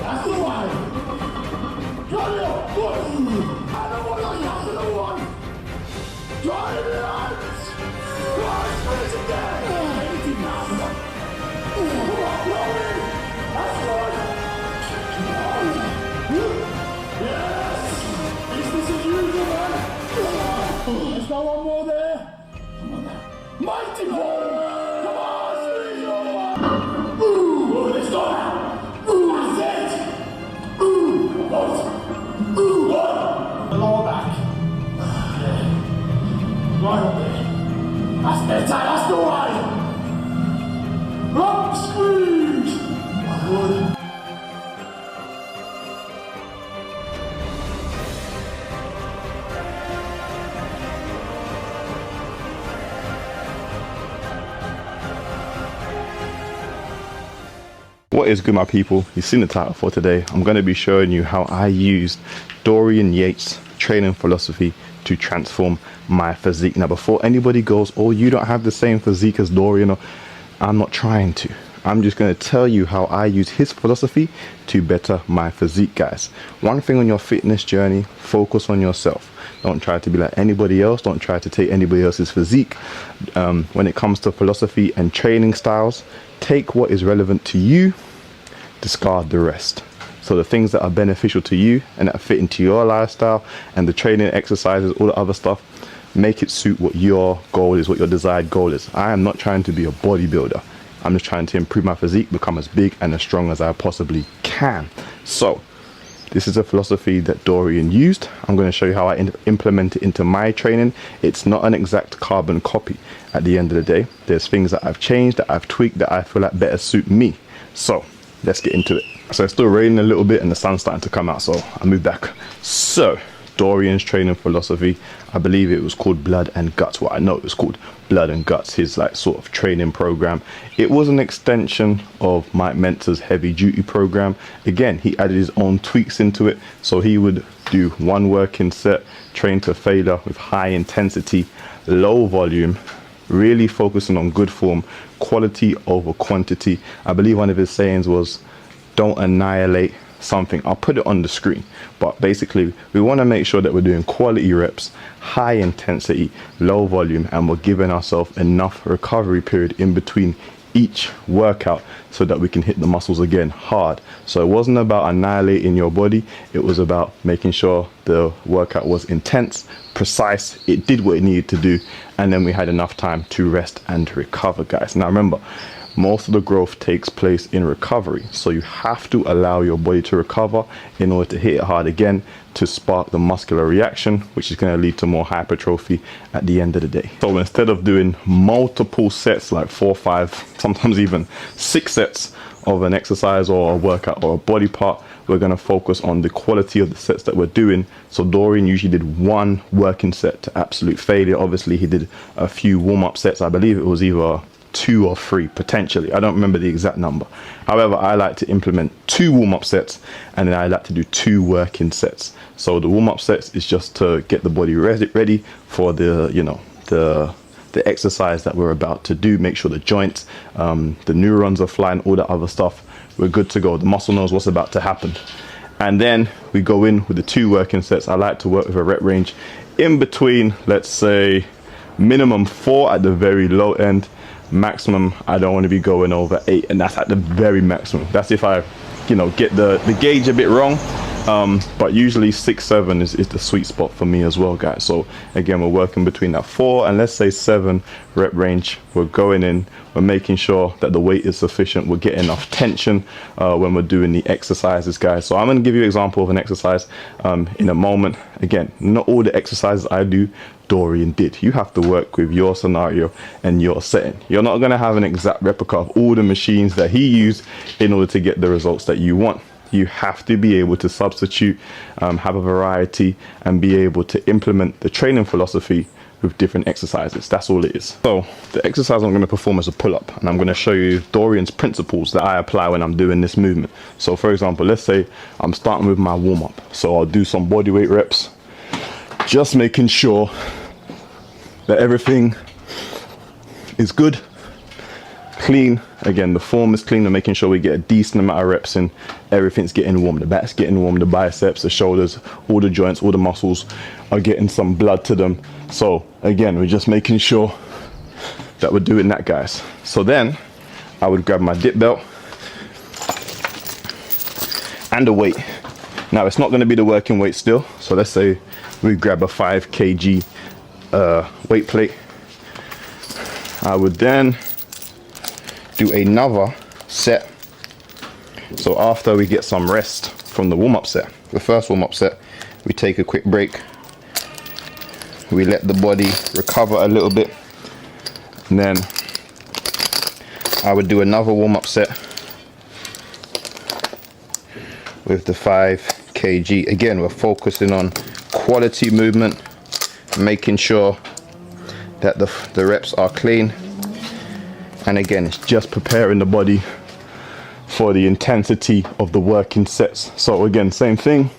That's the one. Got it. And the one on top of the one. Try it out. Rise for it again. Anything now. Come on, Chloe. That's good. Yes. Is this as usual, man? Let's go one more there. Come on now. Mighty ball. Come on, squeeze your one. Ooh, let's go now. Ooh, that's it. Ooh, what? Ooh, what? The lower back. Yeah. Right up there. That's better, that's the way. Up, squeeze. Good. What is good, my people? You've seen the title for today. I'm going to be showing you how I used Dorian Yates' training philosophy to transform my physique. Now, before anybody goes, oh, you don't have the same physique as Dorian, or I'm not trying to. I'm just going to tell you how I use his philosophy to better my physique, guys. One thing on your fitness journey, focus on yourself. Don't try to be like anybody else. Don't try to take anybody else's physique. When it comes to philosophy and training styles, take what is relevant to you, discard the rest. So the things that are beneficial to you and that fit into your lifestyle and the training exercises, all the other stuff, make it suit what your goal is, what your desired goal is. I am not trying to be a bodybuilder. I'm just trying to improve my physique, become as big and as strong as I possibly can. So this is a philosophy that Dorian used. I'm going to show you how I implement it into my training. It's not an exact carbon copy. At the end of the day, there's things that I've changed, that I've tweaked, that I feel like better suit me. So let's get into it. So it's still raining a little bit and the sun's starting to come out, so I moved back. So Dorian's training philosophy, I believe it was called Blood and Guts. Well, I know it was called Blood and Guts, his like sort of training program. It was an extension of Mike Mentor's heavy duty program. Again, he added his own tweaks into it. So he would do one working set, train to failure with high intensity, low volume, really focusing on good form, quality over quantity. I believe one of his sayings was, don't annihilate something. I'll put it on the screen, but basically we want to make sure that we're doing quality reps, high intensity, low volume, and we're giving ourselves enough recovery period in between each workout so that we can hit the muscles again hard. So it wasn't about annihilating your body, it was about making sure the workout was intense, precise, it did what it needed to do, and then we had enough time to rest and recover, guys. Now remember, most of the growth takes place in recovery, so you have to allow your body to recover in order to hit it hard again, to spark the muscular reaction, which is going to lead to more hypertrophy at the end of the day. So instead of doing multiple sets, like 4, 5, sometimes even 6 sets of an exercise or a workout or a body part, we're going to focus on the quality of the sets that we're doing. So Dorian usually did one working set to absolute failure. Obviously he did a few warm-up sets. I believe it was either 2 or 3 potentially, I don't remember the exact number. However, I like to implement 2 warm-up sets, and then I like to do 2 working sets. So the warm-up sets is just to get the body ready for the, you know, the exercise that we're about to do. Make sure the joints, the neurons are flying, all that other stuff, we're good to go. The muscle knows what's about to happen. And then we go in with the 2 working sets. I like to work with a rep range in between, let's say minimum 4 at the very low end. Maximum, I don't want to be going over 8, and that's at the very maximum. That's if I, you know, get the gauge a bit wrong. But usually 6, 7 is the sweet spot for me as well, guys. So again, we're working between that 4 and let's say 7 rep range. We're going in, we're making sure that the weight is sufficient, we're getting enough tension when we're doing the exercises, guys. So I'm going to give you an example of an exercise in a moment. Again, not all the exercises I do Dorian did. You have to work with your scenario and your setting. You're not going to have an exact replica of all the machines that he used in order to get the results that you want. You have to be able to substitute, have a variety, and be able to implement the training philosophy with different exercises. That's all it is. So the exercise I'm going to perform is a pull-up, and I'm going to show you Dorian's principles that I apply when I'm doing this movement. So for example, let's say I'm starting with my warm-up. So I'll do some body weight reps, just making sure that everything is good, clean, again, the form is clean. We're making sure we get a decent amount of reps in. Everything's getting warm. The back's getting warm, the biceps, the shoulders, all the joints, all the muscles are getting some blood to them. So again, we're just making sure that we're doing that, guys. So then I would grab my dip belt and the weight. Now it's not going to be the working weight still. So let's say we grab a 5 kg weight plate. I would then do another set. So after we get some rest from the warm-up set, the first warm-up set, we take a quick break. We let the body recover a little bit. And then I would do another warm-up set with the 5 kg. Again, we're focusing on quality movement, making sure that the reps are clean. And again, it's just preparing the body for the intensity of the working sets. So again, same thing.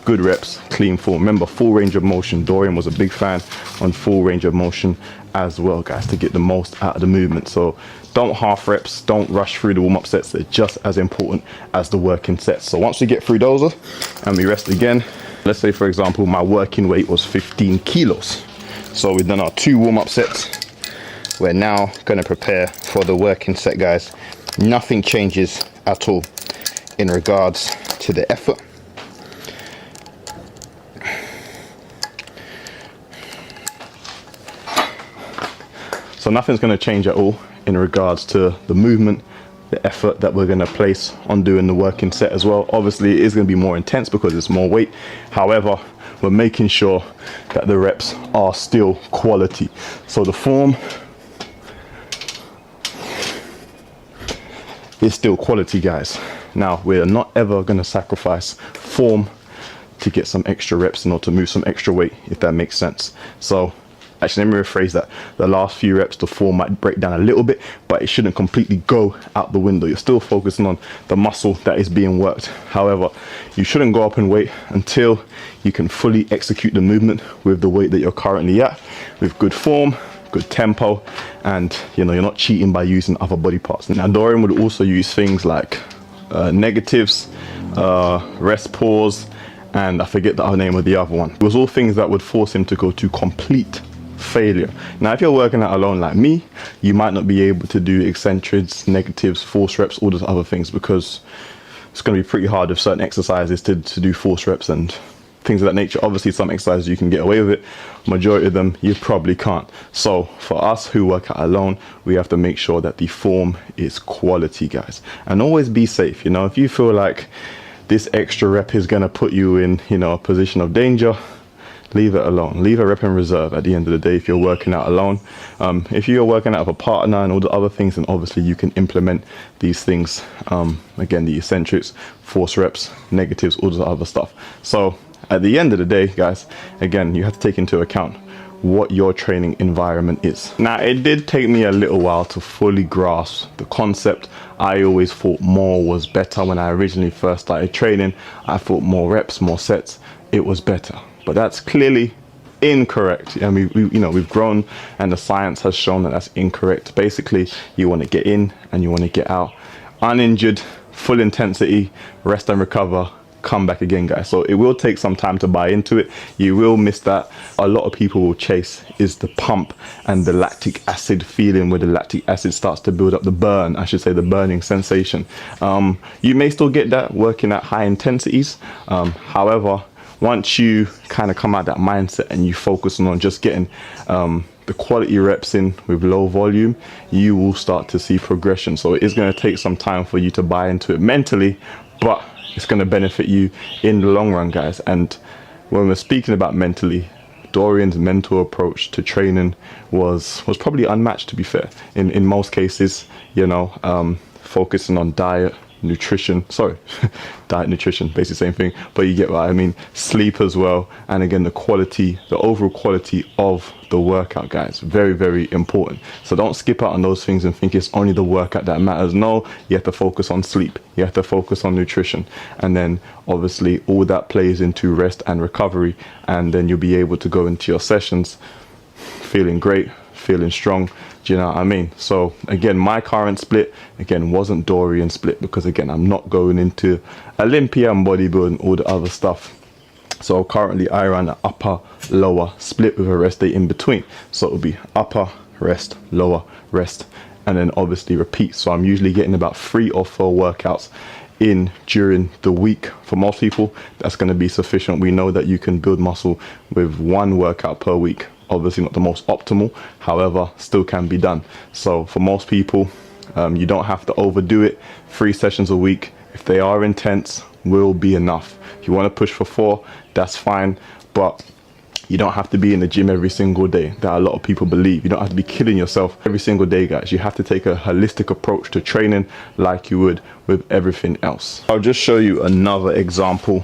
Good reps, clean form. Remember, full range of motion. Dorian was a big fan on full range of motion as well, guys, to get the most out of the movement. So don't half reps, don't rush through the warm-up sets. They're just as important as the working sets. So once we get through those and we rest again, let's say for example my working weight was 15 kilos. So we've done our 2 warm-up sets. We're now going to prepare for the working set, guys. Nothing changes at all in regards to the effort. So nothing's going to change at all in regards to the movement, the effort that we're going to place on doing the working set as well. Obviously, it is going to be more intense because it's more weight. However, we're making sure that the reps are still quality. So the form is still quality, guys. Now, we're not ever going to sacrifice form to get some extra reps in or to move some extra weight, if that makes sense. So actually, let me rephrase that. The last few reps, the form might break down a little bit, but it shouldn't completely go out the window. You're still focusing on the muscle that is being worked. However, you shouldn't go up in weight until you can fully execute the movement with the weight that you're currently at, with good form, good tempo, and you're not cheating by using other body parts. Now, Dorian would also use things like negatives, rest pause, and I forget the name of the other one. It was all things that would force him to go to complete failure. Now, if you're working out alone like me, you might not be able to do eccentrics, negatives, force reps, all those other things, because it's going to be pretty hard with certain exercises to do force reps and things of that nature. Obviously, some exercises you can get away with it. Majority of them you probably can't. So for us who work out alone, we have to make sure that the form is quality, guys, and always be safe. If you feel like this extra rep is going to put you in a position of danger, leave it alone. Leave a rep in reserve at the end of the day if you're working out alone. If you're working out with a partner and all the other things, then obviously you can implement these things. Again, the eccentrics, force reps, negatives, all the other stuff. So at the end of the day, guys, again, you have to take into account what your training environment is. Now, it did take me a little while to fully grasp the concept. I always thought more was better. When I originally first started training, I thought more reps, more sets, it was better. But that's clearly incorrect. And we've grown, and the science has shown that that's incorrect. Basically, you want to get in and you want to get out uninjured, full intensity, rest and recover, come back again, guys. So it will take some time to buy into it. You will miss that. A lot of people will chase is the pump and the lactic acid feeling, where the lactic acid starts to build up, the burn, I should say, the burning sensation. You may still get that working at high intensities. However, once you kind of come out that mindset and you focus on just getting the quality reps in with low volume, you will start to see progression. So it is going to take some time for you to buy into it mentally, but it's going to benefit you in the long run, guys. And when we're speaking about mentally, Dorian's mental approach to training was probably unmatched, to be fair. In most cases, focusing on diet, nutrition, diet, nutrition, basically same thing, but you get what I mean, sleep as well, and again, the overall quality of the workout, guys, very, very important. So don't skip out on those things and think it's only the workout that matters. No, you have to focus on sleep, you have to focus on nutrition, and then obviously all that plays into rest and recovery, and then you'll be able to go into your sessions feeling great, feeling strong. Do you know what I mean? So again, my current split again wasn't Dorian split, because again, I'm not going into Olympia and bodybuilding, all the other stuff. So currently I run an upper lower split with a rest day in between. So it'll be upper rest, lower rest, and then obviously repeat. So I'm usually getting about 3 or 4 workouts in during the week. For most people, that's going to be sufficient. We know that you can build muscle with 1 workout per week. Obviously not the most optimal, however, still can be done. So for most people, you don't have to overdo it. 3 sessions a week, if they are intense, will be enough. If you want to push for 4, that's fine, but you don't have to be in the gym every single day. That a lot of people believe. You don't have to be killing yourself every single day, guys. You have to take a holistic approach to training like you would with everything else. I'll just show you another example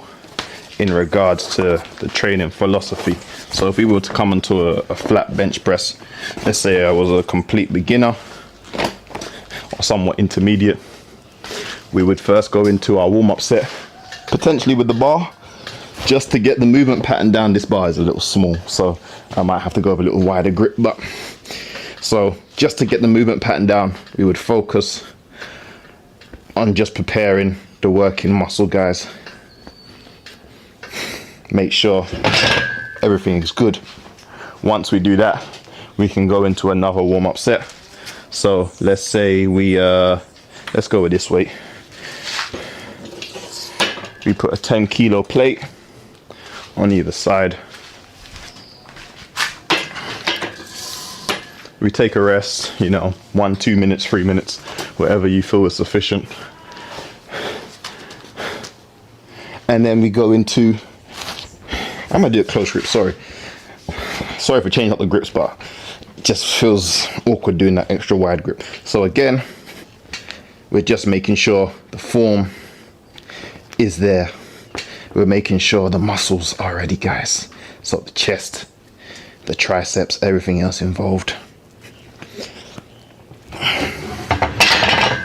in regards to the training philosophy. So if we were to come onto a flat bench press, let's say I was a complete beginner or somewhat intermediate, we would first go into our warm-up set, potentially with the bar, just to get the movement pattern down. This bar is a little small, so I might have to go with a little wider grip, but so just to get the movement pattern down, we would focus on just preparing the working muscle, guys. Make sure everything is good. Once we do that, we can go into another warm-up set. So let's say we let's go with this weight. We put a 10 kilo plate on either side. We take a rest, you know, 1, 2 minutes, 3 minutes, whatever you feel is sufficient. And then we go into, I'm gonna do a close grip, sorry for changing up the grips, but it just feels awkward doing that extra wide grip. So again, we're just making sure the form is there. We're making sure the muscles are ready, guys. So the chest, the triceps, everything else involved.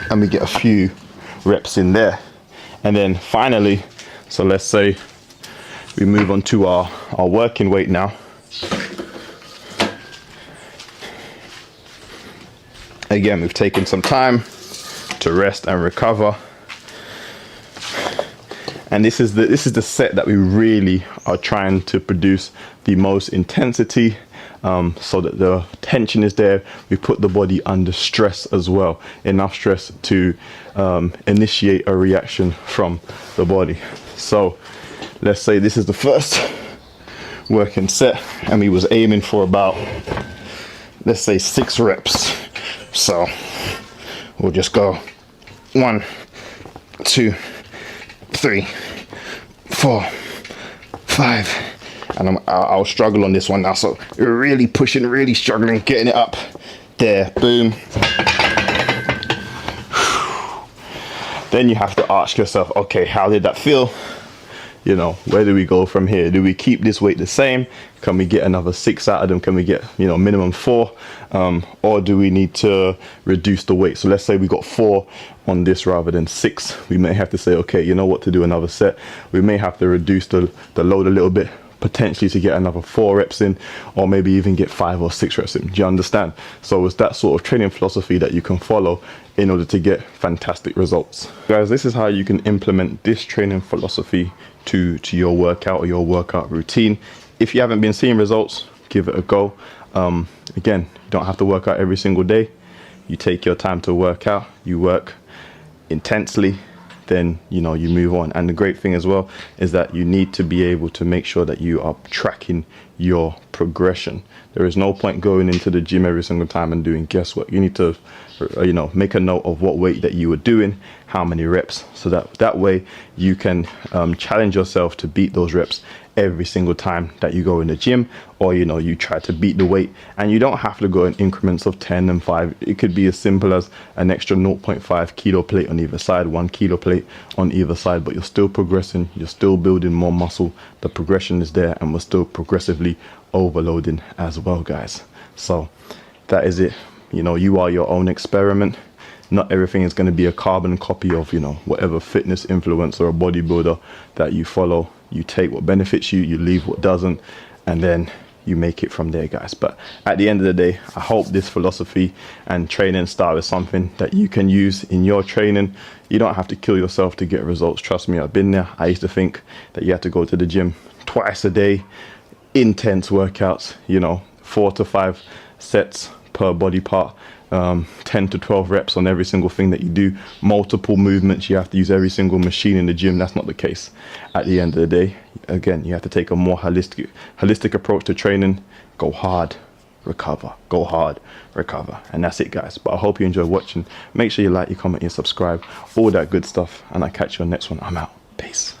And we get a few reps in there. And then finally, so let's say we move on to our working weight now. Again, we've taken some time to rest and recover. And this is the set that we really are trying to produce the most intensity, so that the tension is there. We put the body under stress as well, enough stress to initiate a reaction from the body. So let's say this is the first working set, and we was aiming for about, let's say, 6 reps. So we'll just go 1, 2, 3, 4, 5, and I'll struggle on this one now. So we're really pushing, really struggling, getting it up there. Boom. Then you have to ask yourself, okay, how did that feel? You know, where do we go from here? Do we keep this weight the same? Can we get another 6 out of them? Can we get, you know, minimum 4? Or do we need to reduce the weight? So let's say we got 4 on this rather than 6. We may have to say, okay, you know what, to do another set, we may have to reduce the load a little bit, potentially to get another 4 reps in, or maybe even get 5 or 6 reps in. Do you understand? So it's that sort of training philosophy that you can follow in order to get fantastic results. Guys, this is how you can implement this training philosophy to your workout or your workout routine. If you haven't been seeing results, give it a go. Again, you don't have to work out every single day. You take your time to work out, you work intensely, then you know, you move on. And the great thing as well is that you need to be able to make sure that you are tracking your progression. There is no point going into the gym every single time and doing guesswork. You need to, you know, make a note of what weight that you were doing, how many reps, so that way you can challenge yourself to beat those reps every single time that you go in the gym, or you know, you try to beat the weight. And you don't have to go in increments of 10 and 5. It could be as simple as an extra 0.5 kilo plate on either side, 1 kilo plate on either side, but you're still progressing, you're still building more muscle, the progression is there, and we're still progressively overloading as well, guys. So that is it. You know, you are your own experiment. Not everything is going to be a carbon copy of, you know, whatever fitness influencer or bodybuilder that you follow. You take what benefits you, you leave what doesn't, and then you make it from there, guys. But at the end of the day, I hope this philosophy and training style is something that you can use in your training. You don't have to kill yourself to get results. Trust me, I've been there. I used to think that you had to go to the gym twice a day, intense workouts, you know, 4 to 5 sets per body part, 10 to 12 reps on every single thing that you do, multiple movements. You have to use every single machine in the gym. That's not the case. At the end of the day, again, you have to take a more holistic approach to training. Go hard, recover. Go hard, recover. And that's it, guys. But I hope you enjoy watching. Make sure you like, you comment, you subscribe, all that good stuff. And I'll catch you on the next one. I'm out. Peace.